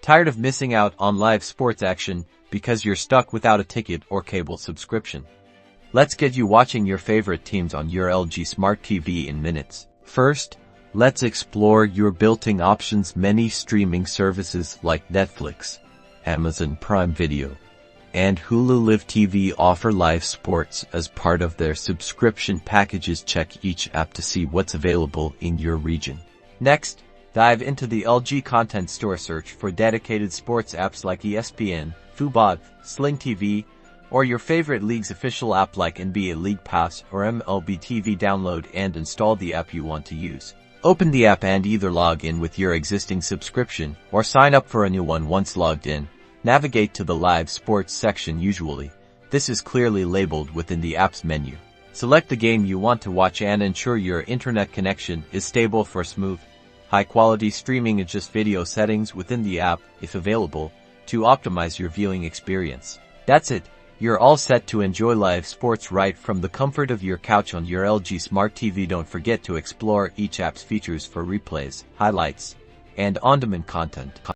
Tired of missing out on live sports action because you're stuck without a ticket or cable subscription? Let's get you watching your favorite teams on your LG Smart TV in minutes. First, let's explore your built-in options. Many streaming services like Netflix, Amazon Prime Video, and Hulu Live TV offer live sports as part of their subscription packages. Check each app to see what's available in your region. Next, dive into the LG Content Store. Search for dedicated sports apps like ESPN, Fubo, Sling TV, or your favorite league's official app like NBA League Pass or MLB TV. Download and install the app you want to use. Open the app and either log in with your existing subscription or sign up for a new one. Once logged in, navigate to the live sports section. Usually, this is clearly labeled within the app's menu. Select the game you want to watch and ensure your internet connection is stable for smooth, high-quality streaming. Adjust video settings within the app, if available, to optimize your viewing experience. That's it. You're all set to enjoy live sports right from the comfort of your couch on your LG Smart TV. Don't forget to explore each app's features for replays, highlights, and on-demand content.